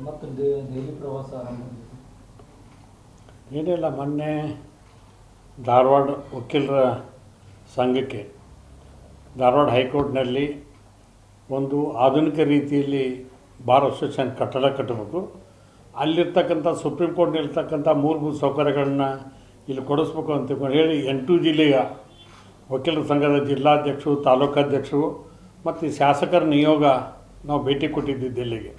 ಮತ್ತು ದೆಹಲಿ ಪ್ರವಾಸ ಆರಂಭ ಏನಿಲ್ಲ, ಮೊನ್ನೆ ಧಾರವಾಡ ವಕೀಲರ ಸಂಘಕ್ಕೆ ಧಾರವಾಡ ಹೈಕೋರ್ಟ್ನಲ್ಲಿ ಒಂದು ಆಧುನಿಕ ರೀತಿಯಲ್ಲಿ ಬಾರ್ ಅಸೋಸಿಯೇಷನ್ ಕಟ್ಟಡ ಕಟ್ಟಬೇಕು, ಅಲ್ಲಿರ್ತಕ್ಕಂಥ ಸುಪ್ರೀಂ ಕೋರ್ಟ್ನಲ್ಲಿರ್ತಕ್ಕಂಥ ಮೂಲಭೂತ ಸೌಕರ್ಯಗಳನ್ನು ಇಲ್ಲಿ ಕೊಡಿಸ್ಬೇಕು ಅಂತ ಹೇಳಿ 8 ಜಿಲ್ಲೆಯ ವಕೀಲರ ಸಂಘದ ಜಿಲ್ಲಾಧ್ಯಕ್ಷರು, ತಾಲೂಕಾಧ್ಯಕ್ಷರು ಮತ್ತು ಶಾಸಕರ ನಿಯೋಗ ನಾವು ಭೇಟಿ ಕೊಟ್ಟಿದ್ವಿ ದಿಲ್ಲಿಗೆ.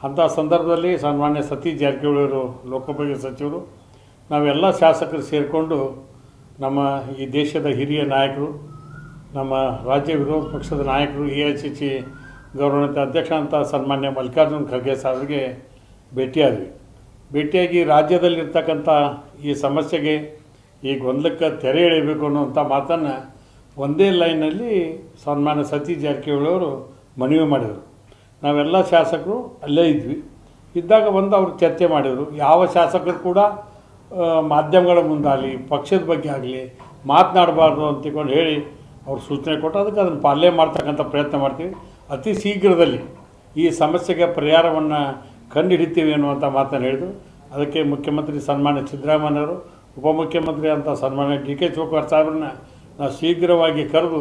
ಅಂಥ ಸಂದರ್ಭದಲ್ಲಿ ಸನ್ಮಾನ್ಯ ಸತೀಶ್ ಜಾರಕಿಹೊಳಿ ಅವರು, ಲೋಕೋಪಯೋಗಿ ಸಚಿವರು, ನಾವೆಲ್ಲ ಶಾಸಕರು ಸೇರಿಕೊಂಡು ನಮ್ಮ ಈ ದೇಶದ ಹಿರಿಯ ನಾಯಕರು, ನಮ್ಮ ರಾಜ್ಯ ವಿರೋಧ ಪಕ್ಷದ ನಾಯಕರು, AICC ಗೌರವಾನ್ವಿತ ಅಧ್ಯಕ್ಷ ಅಂತ ಸನ್ಮಾನ್ಯ ಮಲ್ಲಿಕಾರ್ಜುನ್ ಖರ್ಗೆ ಸಾಹೇಬರಿಗೆ ಭೇಟಿಯಾದ್ವಿ. ಭೇಟಿಯಾಗಿ ರಾಜ್ಯದಲ್ಲಿರ್ತಕ್ಕಂಥ ಈ ಸಮಸ್ಯೆಗೆ ಈ ಗೊಂದಲಕ್ಕೆ ತೆರೆ ಎಳಿಬೇಕು ಅನ್ನುವಂಥ ಮಾತನ್ನು ಒಂದೇ ಲೈನಲ್ಲಿ ಸನ್ಮಾನ್ಯ ಸತೀಶ್ ಜಾರಕಿಹೊಳಿ ಅವರು ಮನವಿ ಮಾಡಿದರು. ನಾವೆಲ್ಲ ಶಾಸಕರು ಅಲ್ಲೇ ಇದ್ದಾಗ ಬಂದು ಅವರು ಚರ್ಚೆ ಮಾಡಿದರು. ಯಾವ ಶಾಸಕರು ಕೂಡ ಮಾಧ್ಯಮಗಳ ಮುಂದಾಗಲಿ ಪಕ್ಷದ ಬಗ್ಗೆ ಆಗಲಿ ಮಾತನಾಡಬಾರ್ದು ಅಂತಕೊಂಡು ಹೇಳಿ ಅವ್ರು ಸೂಚನೆ ಕೊಟ್ಟು ಅದಕ್ಕೆ ಅದನ್ನು ಪಾಲನೆ ಮಾಡ್ತಕ್ಕಂಥ ಪ್ರಯತ್ನ ಮಾಡ್ತೀವಿ. ಅತಿ ಶೀಘ್ರದಲ್ಲಿ ಈ ಸಮಸ್ಯೆಗೆ ಪರಿಹಾರವನ್ನು ಕಂಡುಹಿಡಿತೀವಿ ಅನ್ನುವಂಥ ಮಾತನ್ನು ಹೇಳಿದರು. ಅದಕ್ಕೆ ಮುಖ್ಯಮಂತ್ರಿ ಸನ್ಮಾನ್ಯ ಸಿದ್ದರಾಮಯ್ಯವರು, ಉಪಮುಖ್ಯಮಂತ್ರಿ ಅಂತ ಸನ್ಮಾನ್ಯ DK ಶಿವಕುಮಾರ್ ಸಾಹೇಬ್ರನ್ನ ನಾವು ಶೀಘ್ರವಾಗಿ ಕರೆದು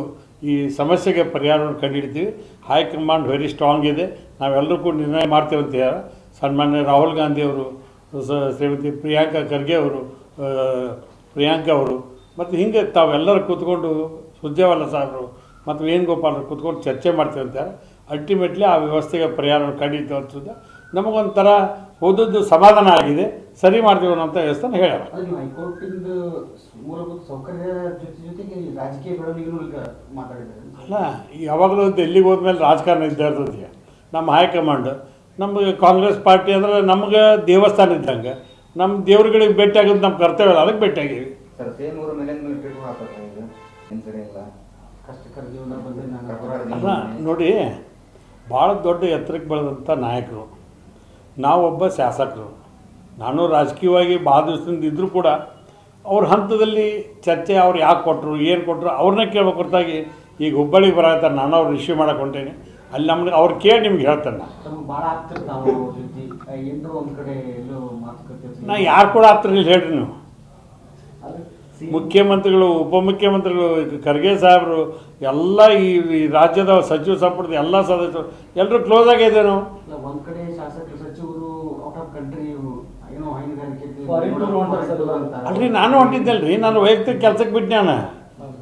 ಈ ಸಮಸ್ಯೆಗೆ ಪರಿಹಾರವನ್ನು ಕಂಡುಹಿಡಿತೀವಿ. ಹೈಕಮಾಂಡ್ ವೆರಿ ಸ್ಟ್ರಾಂಗ್ ಇದೆ, ನಾವೆಲ್ಲರೂ ಕೂಡ ನಿರ್ಣಯ ಮಾಡ್ತೀವಿ ಅಂತ ಹೇಳಿ ಸನ್ಮಾನ್ಯ ರಾಹುಲ್ ಗಾಂಧಿಯವರು, ಶ್ರೀಮತಿ ಪ್ರಿಯಾಂಕಾ ಖರ್ಗೆ ಅವರು, ಪ್ರಿಯಾಂಕಾ ಅವರು ಮತ್ತು ಹಿಂಗೆ ತಾವೆಲ್ಲರೂ ಕೂತ್ಕೊಂಡು ಸುರ್ಜೇವಾಲಾ ಸಾಹೇಬರು ಮತ್ತು ವೇಣುಗೋಪಾಲರು ಕೂತ್ಕೊಂಡು ಚರ್ಚೆ ಮಾಡ್ತೀವಿ ಅಂತ ಅಲ್ಟಿಮೇಟ್ಲಿ ಆ ವ್ಯವಸ್ಥೆಗೆ ಪರಿಹಾರವನ್ನು ಕಂಡಿದ್ದು ಅನ್ಸುತ್ತ ನಮಗೊಂಥರ ಓದದ್ದು ಸಮಾಧಾನ ಆಗಿದೆ, ಸರಿ ಮಾಡ್ತೀವಿ ಅಂತ ವ್ಯವಸ್ಥೆ ಹೇಳ್ಯಾರ. ಹೈಕೋರ್ಟಿಂದ ಮೂಲಭೂತ ಸೌಕರ್ಯ ಜೊತೆಗೆ ರಾಜಕೀಯ ಬೆಳವಣಿಗೆ ಮಾತಾಡಿದ್ದಾರೆ. ಅಲ್ಲ, ಯಾವಾಗಲೂ ಎಲ್ಲಿಗೆ ಹೋದ್ಮೇಲೆ ರಾಜಕಾರಣ ಇದ್ದೇ ಇರ್ತದೆ. ನಮ್ಮ ಹೈಕಮಾಂಡ್, ನಮಗೆ ಕಾಂಗ್ರೆಸ್ ಪಾರ್ಟಿ ಅಂದರೆ ನಮ್ಗೆ ದೇವಸ್ಥಾನ ಇದ್ದಂಗೆ, ನಮ್ಮ ದೇವ್ರುಗಳಿಗೆ ಭೇಟಿ ಆಗೋದು ನಮ್ಮ ಕರ್ತವ್ಯ, ಅದಕ್ಕೆ ಭೇಟಿ ಆಗೀವಿ. ಅಲ್ಲ ನೋಡಿ, ಭಾಳ ದೊಡ್ಡ ಎತ್ತರಕ್ಕೆ ಬೆಳೆದಂಥ ನಾಯಕರು, ನಾವೊಬ್ಬ ಶಾಸಕರು. ನಾನು ರಾಜಕೀಯವಾಗಿ ಭಾಳ ದಿವಸದಿಂದ ಇದ್ದರೂ ಕೂಡ ಅವ್ರ ಹಂತದಲ್ಲಿ ಚರ್ಚೆ ಅವ್ರು ಯಾಕೆ ಕೊಟ್ಟರು, ಏನು ಕೊಟ್ಟರು ಅವ್ರನ್ನೇ ಕೇಳ್ಬೇಕು ಹೊರತಾಗಿ ಈಗ ಹುಬ್ಬಳ್ಳಿಗೆ ಬರತ್ತಾರೆ, ನಾನು ಅವ್ರು ರಿಸೀವ್ ಮಾಡಕ್ಕೆ ಹೊಂಟೇನೆ, ಅಲ್ಲಿ ನಮ್ಗೆ ಅವ್ರು ಕೇಳಿ ನಿಮ್ಗೆ ಹೇಳ್ತಾನೆ. ನಾ ಯಾರು ಕೂಡ ಆಗ್ತಿರಲಿಲ್ಲ ಹೇಳ್ರಿ ನೀವು. ಮುಖ್ಯಮಂತ್ರಿಗಳು, ಉಪಮುಖ್ಯಮಂತ್ರಿಗಳು, ಖರ್ಗೆ ಸಾಹೇಬರು ಎಲ್ಲ ಈ ರಾಜ್ಯದ ಸಚಿವ ಸಂಪುಟದ ಎಲ್ಲ ಸದಸ್ಯರು ಎಲ್ಲರೂ ಕ್ಲೋಸ್ ಆಗಿದೆ. ನಾವು ಒಂದು ಕಡೆ ಶಾಸಕರು, ಸಚಿವರು ಔಟ್ ಆಫ್ ಕಂಟ್ರಿ ಅಲ್ರಿ, ನಾನು ಹೊಂಟಿದ್ದಲ್ರಿ, ನಾನು ವೈಯಕ್ತಿಕ ಕೆಲಸಕ್ಕೆ ಬಿಟ್ಟು ನಾನು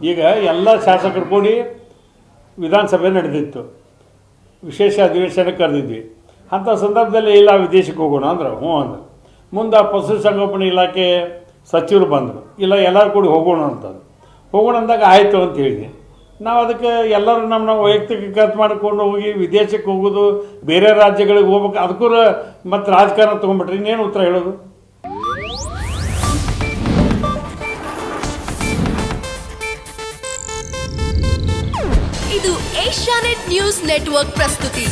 ಈಗ ಎಲ್ಲ ಶಾಸಕರು ಕೂಡಿ ವಿಧಾನಸಭೆ ನಡೆದಿತ್ತು, ವಿಶೇಷ ಅಧಿವೇಶನಕ್ಕೆ ಕರೆದಿದ್ವಿ. ಅಂಥ ಸಂದರ್ಭದಲ್ಲಿ ಇಲ್ಲ ವಿದೇಶಕ್ಕೆ ಹೋಗೋಣ ಅಂದ್ರೆ ಹ್ಞೂ ಅಂದ್ರೆ, ಮುಂದೆ ಪಶುಸಂಗೋಪಣೆ ಇಲಾಖೆ ಸಚಿವರು ಬಂದರು, ಇಲ್ಲ ಎಲ್ಲರೂ ಕೂಡಿ ಹೋಗೋಣ ಅಂತಂದು, ಹೋಗೋಣ ಅಂದಾಗ ಆಯಿತು ಅಂತ ಹೇಳಿದೆ. ನಾವು ಅದಕ್ಕೆ ಎಲ್ಲರೂ ನಮ್ಮ ವೈಯಕ್ತಿಕ ಖರ್ಚು ಮಾಡಿಕೊಂಡು ಹೋಗಿ ವಿದೇಶಕ್ಕೆ ಹೋಗೋದು, ಬೇರೆ ರಾಜ್ಯಗಳಿಗೆ ಹೋಗ್ಬೇಕು, ಅದಕ್ಕೂ ಮತ್ತು ರಾಜಕಾರಣ ತೊಗೊಂಡ್ಬಿಟ್ರೆ ಇನ್ನೇನು ಉತ್ತರ ಹೇಳೋದು? ಇದು ಏಷ್ಯಾನೆಟ್ ನ್ಯೂಸ್ ನೆಟ್ವರ್ಕ್ ಪ್ರಸ್ತುತಿ.